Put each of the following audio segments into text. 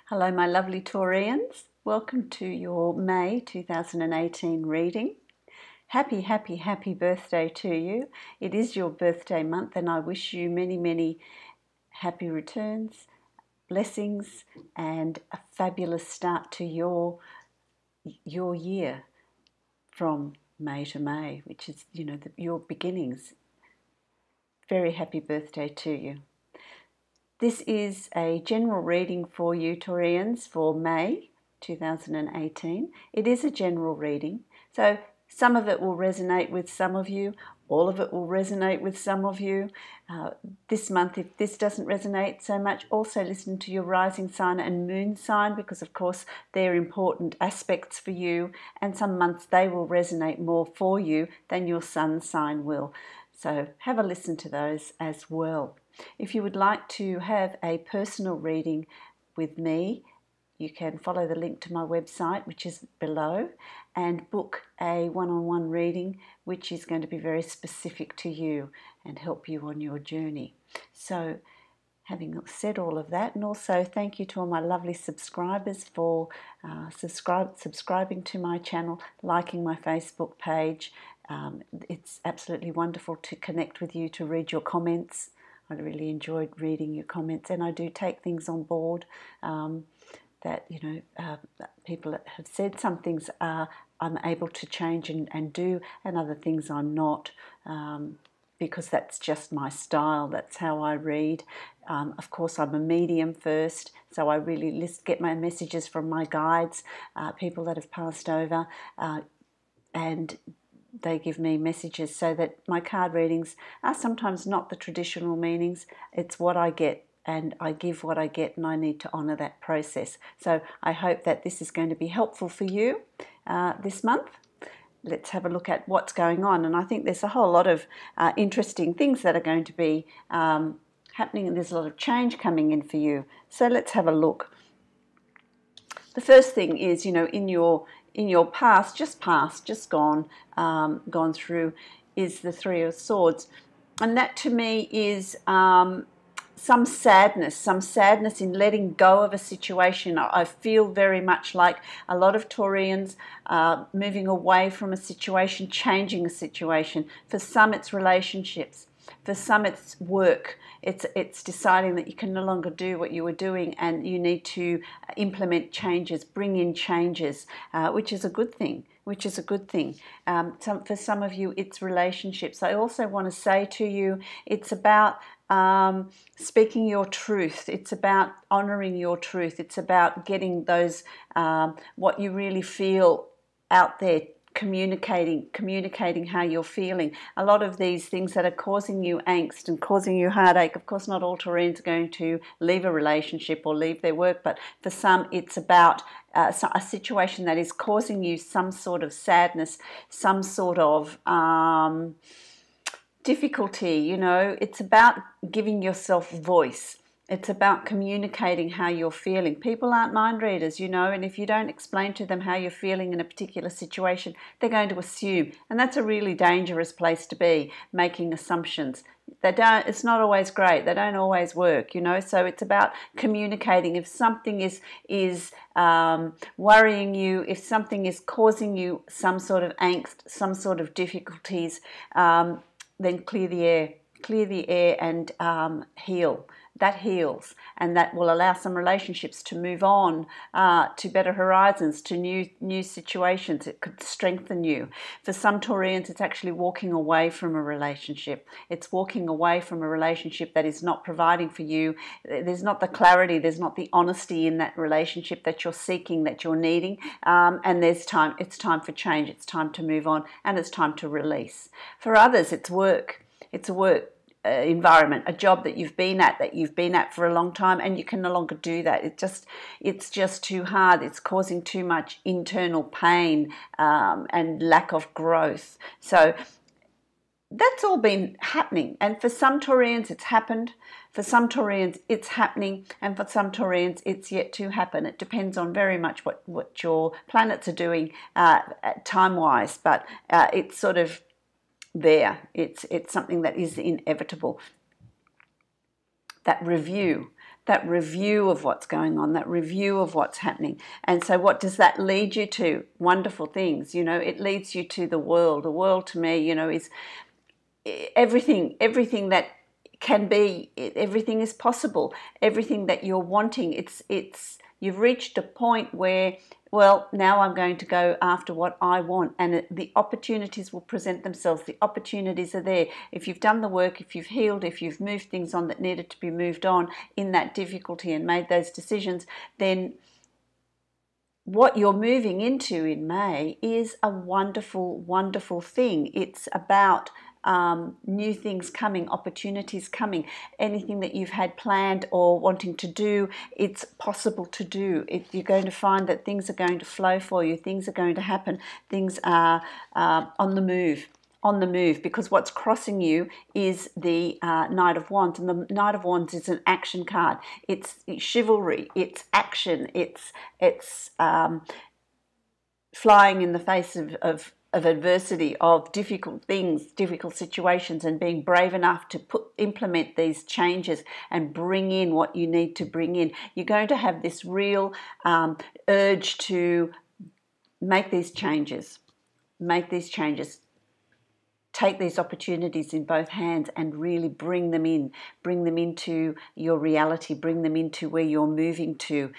Hello, my lovely Taurians. Welcome to your May 2018 reading. Happy, happy, happy birthday to you. It is your birthday month, and I wish you many, many happy returns, blessings, and a fabulous start to your year from May to May, which is, your beginnings. Very happy birthday to you. This is a general reading for you, Taurians, for May 2018. It is a general reading, so some of it will resonate with some of you, all of it will resonate with some of you. This month, if this doesn't resonate so much, also listen to your rising sign and moon sign, because of course they're important aspects for you, and some months they will resonate more for you than your sun sign will. So have a listen to those as well. If you would like to have a personal reading with me, you can follow the link to my website, which is below, and book a one-on-one reading, which is going to be very specific to you and help you on your journey. So having said all of that, and also thank you to all my lovely subscribers for subscribing to my channel, liking my Facebook page. It's absolutely wonderful to connect with you, to read your comments. I really enjoyed reading your comments, and I do take things on board that, people have said some things I'm able to change and do, and other things I'm not, because that's just my style. That's how I read. Of course, I'm a medium first, so I really get my messages from my guides, people that have passed over, and they give me messages, so that my card readings are sometimes not the traditional meanings. It's what I get, and I give what I get, and I need to honour that process. So I hope that this is going to be helpful for you this month. Let's have a look at what's going on, and I think there's a whole lot of interesting things that are going to be happening, and there's a lot of change coming in for you. So let's have a look. The first thing is, in your past, just gone through, is the Three of Swords, and that to me is some sadness in letting go of a situation. I feel very much like a lot of Taurians moving away from a situation, changing a situation. For some, it's relationships. For some, it's work. It's deciding that you can no longer do what you were doing, and you need to implement changes, bring in changes, which is a good thing. For some of you, it's relationships. I also want to say to you, it's about speaking your truth. It's about honouring your truth. It's about getting those what you really feel out there, communicating how you're feeling. A lot of these things that are causing you angst and causing you heartache, of course not all Taurians are going to leave a relationship or leave their work, but for some it's about a situation that is causing you some sort of sadness, some sort of difficulty. It's about giving yourself voice. It's about communicating how you're feeling. People aren't mind readers, and if you don't explain to them how you're feeling in a particular situation, they're going to assume. And that's a really dangerous place to be, making assumptions. It's not always great. They don't always work, So it's about communicating. If something is worrying you, if something is causing you some sort of angst, some sort of difficulties, then clear the air and heal. That heals, and that will allow some relationships to move on to better horizons, to new situations. It could strengthen you. For some Taurians, it's actually walking away from a relationship. It's walking away from a relationship that is not providing for you. There's not the clarity, there's not the honesty in that relationship that you're seeking, that you're needing, and it's time for change. It's time to move on, and it's time to release. For others, it's work. It's a work environment, a job that you've been at for a long time, and you can no longer do that. It's just too hard. It's causing too much internal pain and lack of growth. So that's all been happening, and for some Taurians it's happened, for some Taurians it's happening, and for some Taurians it's yet to happen. It depends on very much what your planets are doing time-wise, but it's sort of there. It's something that is inevitable. That review that review of what's going on, that review of what's happening. And so what does that lead you to? Wonderful things. You know, it leads you to the world. The world to me, you know, is everything that can be, everything is possible, everything that you're wanting. It's you've reached a point where, well, now I'm going to go after what I want, and the opportunities will present themselves. The opportunities are there. If you've done the work, if you've healed, if you've moved things on that needed to be moved on in that difficulty and made those decisions, then what you're moving into in May is a wonderful, wonderful thing. It's about new things coming, opportunities coming, anything that you've had planned or wanting to do, it's possible to do. You're going to find that things are going to flow for you, things are going to happen, things are on the move, because what's crossing you is the Knight of Wands, and the Knight of Wands is an action card. It's chivalry, it's action, it's flying in the face of adversity, of difficult things, difficult situations, and being brave enough to implement these changes and bring in what you need to bring in. You're going to have this real urge to make these changes, take these opportunities in both hands and really bring them into your reality, bring them into where you're moving to.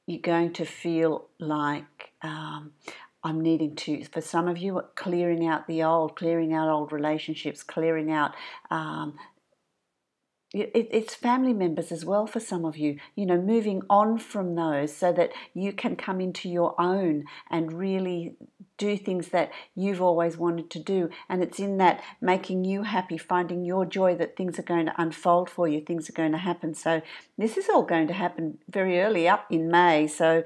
You're going to feel like I'm needing to, for some of you, clearing out old relationships, clearing out, it's family members as well for some of you, you know, moving on from those so that you can come into your own and really do things that you've always wanted to do. And it's in that making you happy, finding your joy, that things are going to unfold for you, things are going to happen. So this is all going to happen very early up in May. So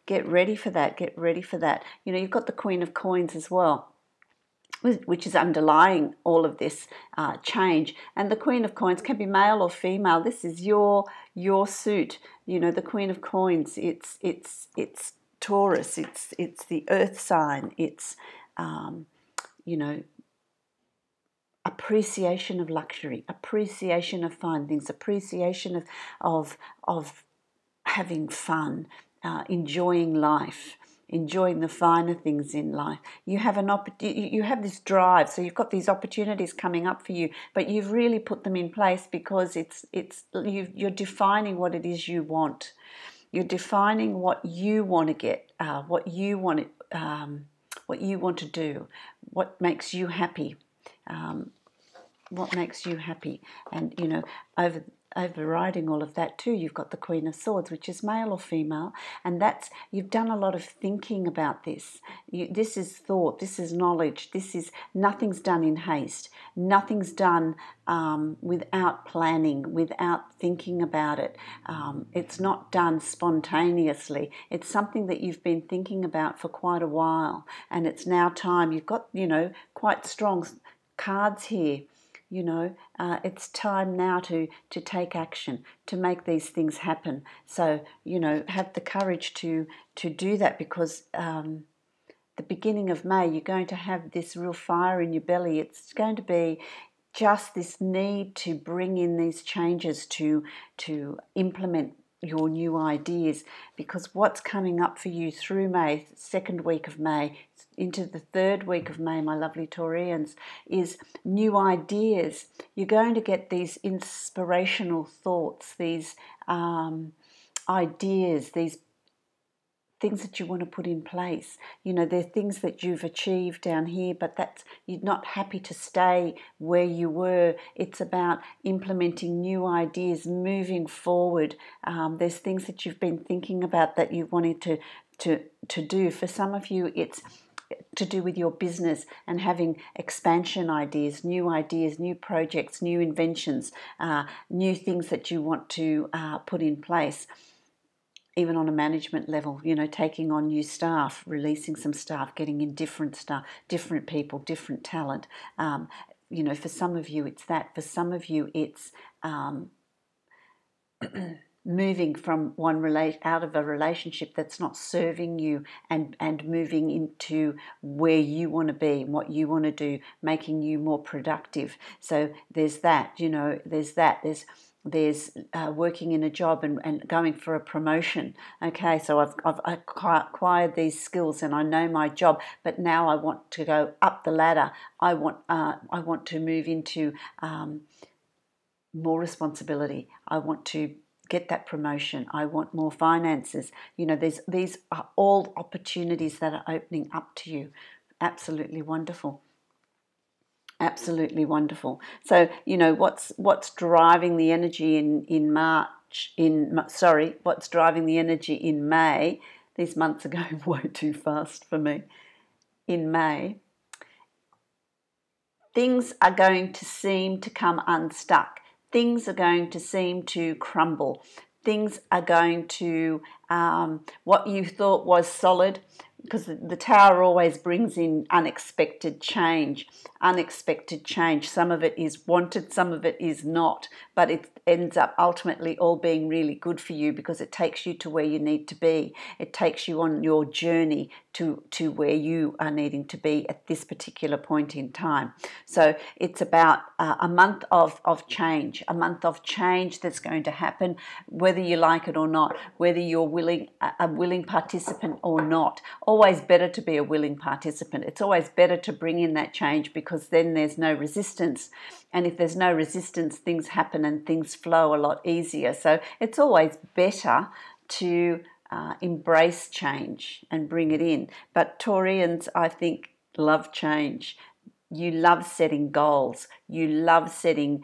get ready for that, You know, you've got the Queen of Coins as well, which is underlying all of this change. And the Queen of Coins can be male or female. This is your suit. You know, the Queen of Coins, it's Taurus, it's the earth sign, it's you know, appreciation of luxury, appreciation of fine things, appreciation of having fun, enjoying life, enjoying the finer things in life. You have you have this drive, so you've got these opportunities coming up for you, but you've really put them in place because you're defining what it is you want. You're defining what you want to get, what you want to do, what makes you happy, and you know, overriding all of that too, you've got the Queen of Swords, which is male or female, and you've done a lot of thinking about this. This is thought, this is knowledge, nothing's done in haste, nothing's done without planning, without thinking about it. It's not done spontaneously. It's something that you've been thinking about for quite a while, and it's now time. You've got, you know, quite strong cards here. You know, it's time now to take action, to make these things happen. So, you know, have the courage to do that, because the beginning of May, you're going to have this real fire in your belly. It's going to be just this need to bring in these changes, to implement your new ideas, because what's coming up for you through May, second week of May, into the third week of May, my lovely Taurians, is new ideas. You're going to get these inspirational thoughts, these ideas, these things that you want to put in place. You know, they're things that you've achieved down here, but you're not happy to stay where you were. It's about implementing new ideas, moving forward. There's things that you've been thinking about that you wanted to do. For some of you, it's to do with your business and having expansion ideas, new projects, new inventions, new things that you want to put in place. Even on a management level, you know, taking on new staff, releasing some staff, getting in different staff, different people, different talent. You know, for some of you, it's that. For some of you, it's moving from out of a relationship that's not serving you and moving into where you want to be, what you want to do, making you more productive. So there's that, you know, there's there's working in a job and going for a promotion. Okay, so I've acquired these skills and I know my job, but now I want to go up the ladder. I want to move into more responsibility. I want to get that promotion. I want more finances. You know, these are all opportunities that are opening up to you. Absolutely wonderful. Absolutely wonderful. So, you know, what's driving the energy in March, what's driving the energy in May? These months are going way too fast for me. In May, things are going to seem to come unstuck. Things are going to seem to crumble. Things are going to, what you thought was solid, because the Tower always brings in unexpected change. Unexpected change. Some of it is wanted, some of it is not, but it ends up ultimately all being really good for you because it takes you to where you need to be. It takes you on your journey to where you are needing to be at this particular point in time. So it's about a month of change, that's going to happen, whether you like it or not, whether you're a willing participant or not. Always better to be a willing participant. It's always better to bring in that change because then there's no resistance. And if there's no resistance, things happen and things flow a lot easier. So it's always better to embrace change and bring it in. But Taurians, I think, love change. You love setting goals. You love setting,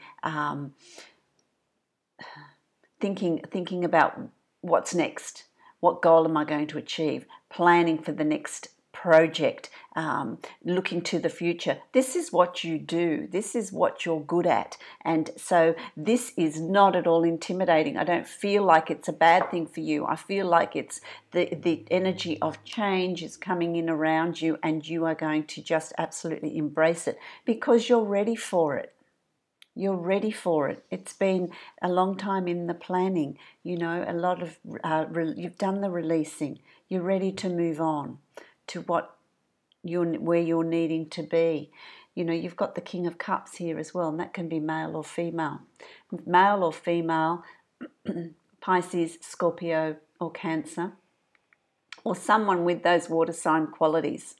thinking about what's next. What goal am I going to achieve? Planning for the next project, looking to the future. This is what you do. This is what you're good at. And so this is not at all intimidating. I don't feel like it's a bad thing for you. I feel like it's the energy of change is coming in around you and you are going to just absolutely embrace it because you're ready for it. You're ready for it. It's been a long time in the planning. You know, a lot of you've done the releasing. You're ready to move on to where you're needing to be. You know, you've got the King of Cups here as well, and that can be male or female. Male or female, Pisces, Scorpio, or Cancer, or someone with those water sign qualities.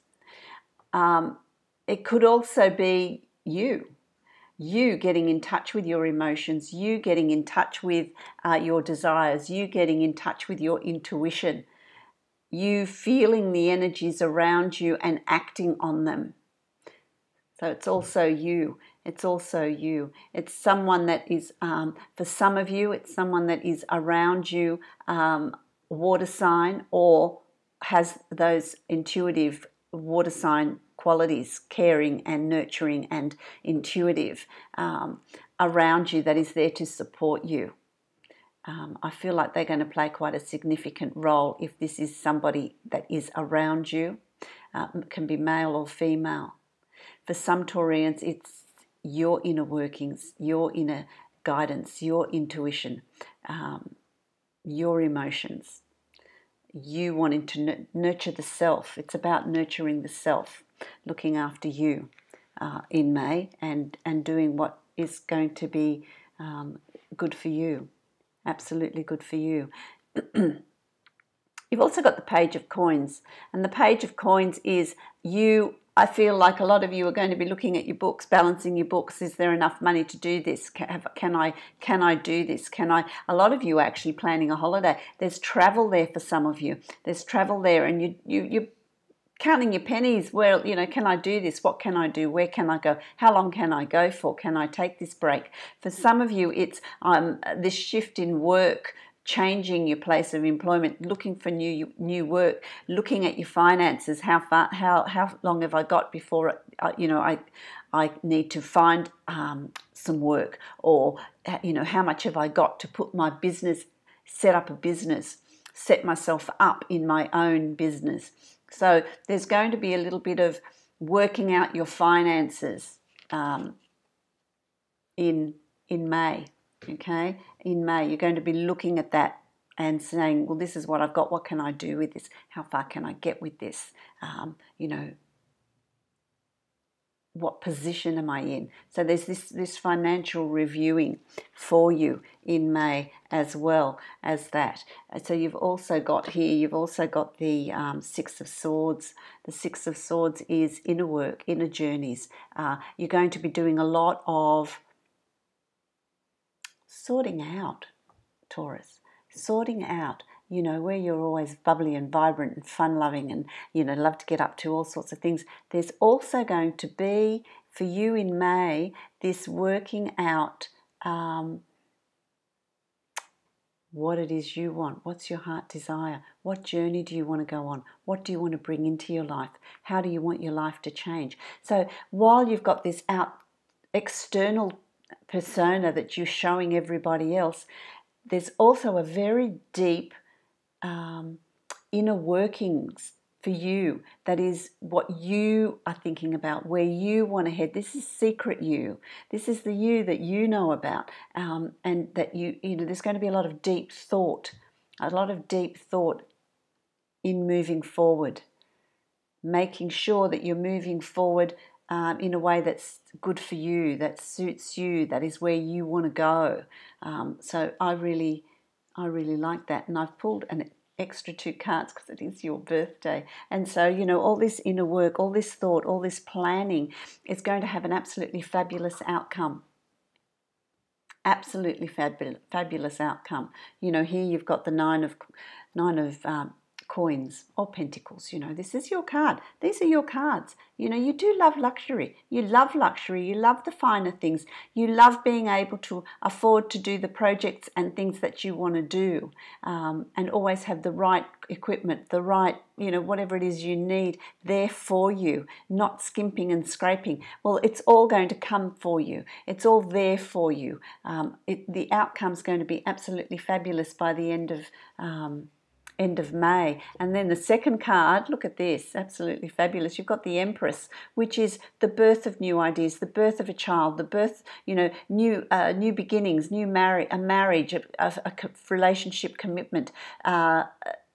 It could also be you getting in touch with your emotions, you getting in touch with your desires, you getting in touch with your intuition, you feeling the energies around you and acting on them. So it's also you. It's also you. It's someone that is, for some of you, it's someone that is around you, water sign, or has those intuitive water sign qualities, caring and nurturing and intuitive, around you that is there to support you. I feel like they're going to play quite a significant role if this is somebody that is around you. It can be male or female. For some Taurians, it's your inner workings, your inner guidance, your intuition, your emotions, you wanting to nurture the self. It's about nurturing the self, looking after you in May and doing what is going to be good for you. Absolutely good for you. You've also got the Page of Coins, and the Page of Coins is you. I feel like a lot of you are going to be looking at your books, balancing your books. Is there enough money to do this? Can I do this? A lot of you are actually planning a holiday. There's travel there for some of you. There's travel there, and you're counting your pennies. Well, you know, can I do this? What can I do? Where can I go? How long can I go for? Can I take this break? For some of you, it's this shift in work, changing your place of employment, looking for new work, looking at your finances. How long have I got before I need to find some work, or you know, how much have I got to put my business, set up a business, set myself up in my own business. So there's going to be a little bit of working out your finances in May. Okay, in May you're going to be looking at that and saying, well, this is what I've got. What can I do with this? How far can I get with this? You know, what position am I in? So there's this financial reviewing for you in May as well as that. So you've also got here, you've also got the Six of Swords. The Six of Swords is inner work, inner journeys. You're going to be doing a lot of sorting out, Taurus, sorting out, you know, where you're always bubbly and vibrant and fun-loving and, you know, love to get up to all sorts of things. There's also going to be, for you in May, this working out what it is you want. What's your heart desire? What journey do you want to go on? What do you want to bring into your life? How do you want your life to change? So while you've got this external persona that you're showing everybody else, there's also a very deep inner workings for you that is what you are thinking about, where you want to head. This is secret you. This is the you that you know about, and that you know. There's going to be a lot of deep thought in moving forward, making sure that you're moving forward in a way that's good for you, that suits you, that is where you want to go. So I really like that, and I've pulled an extra 2 cards because it is your birthday. And so, you know, all this inner work, all this thought, all this planning is going to have an absolutely fabulous outcome. Absolutely fabulous outcome. You know, here you've got the nine of coins or pentacles. You know, this is your card. These are your cards. You know, you do love luxury. You love luxury. You love the finer things. You love being able to afford to do the projects and things that you want to do, and always have the right equipment, the right, you know, whatever it is you need there for you, not skimping and scraping. Well, it's all going to come for you. It's all there for you. The outcome's going to be absolutely fabulous by the end of May. And then the second card, look at this, absolutely fabulous. You've got the Empress, which is the birth of new ideas, the birth of a child, the birth, you know, new beginnings, a marriage, a relationship commitment, a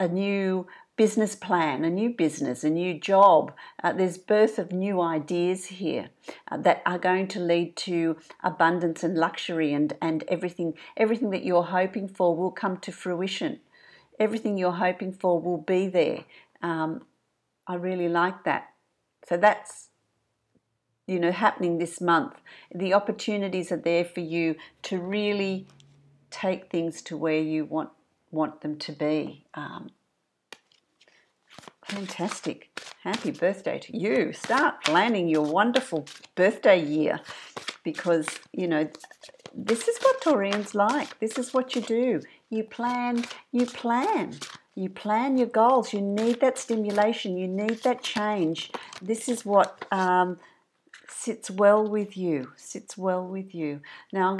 new business plan, a new business, a new job. There's birth of new ideas here that are going to lead to abundance and luxury, and everything that you're hoping for will come to fruition. Everything you're hoping for will be there. I really like that. So that's, you know, happening this month. The opportunities are there for you to really take things to where you want them to be. Fantastic. Happy birthday to you. Start planning your wonderful birthday year, because, you know, this is what Taurians like. This is what you do. You plan your goals. You need that stimulation. You need that change. This is what sits well with you. Now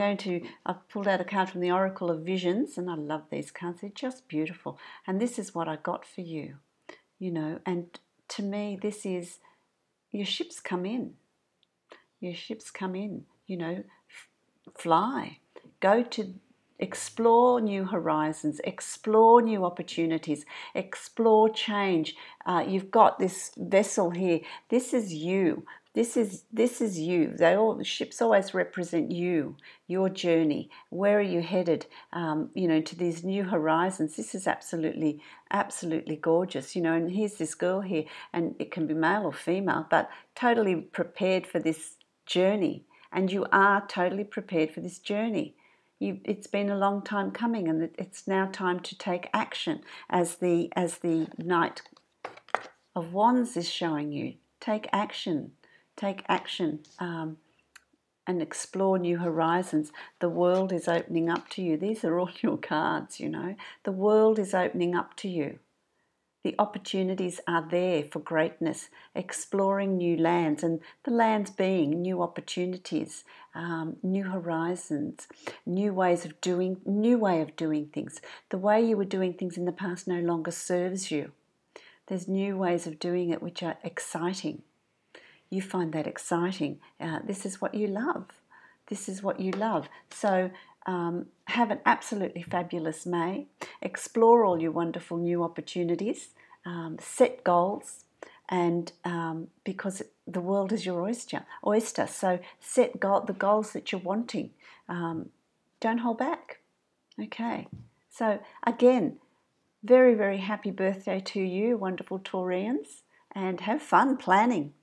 I've pulled out a card from the Oracle of Visions, and I love these cards. They're just beautiful. And this is what I got for you, you know. And to me, this is your ships come in. Your ships come in, you know. Fly. Go to explore new horizons, explore new opportunities, explore change. You've got this vessel here. This is you. This is you. The ships always represent you, your journey. Where are you headed? You know, to these new horizons. This is absolutely gorgeous. You know, and here's this girl here, and it can be male or female, but totally prepared for this journey. And you are totally prepared for this journey. It's been a long time coming, and it's now time to take action, as the Knight of Wands is showing you. Take action, and explore new horizons. The world is opening up to you. These are all your cards, you know. The world is opening up to you. The opportunities are there for greatness, exploring new lands, and the lands being new opportunities, new horizons, new way of doing things. The way you were doing things in the past no longer serves you. There's new ways of doing it which are exciting. You find that exciting. This is what you love. So have an absolutely fabulous May. Explore all your wonderful new opportunities. Set goals, and because the world is your oyster. So set the goals that you're wanting. Don't hold back. Okay. So again, very, very happy birthday to you, wonderful Taurians, and have fun planning.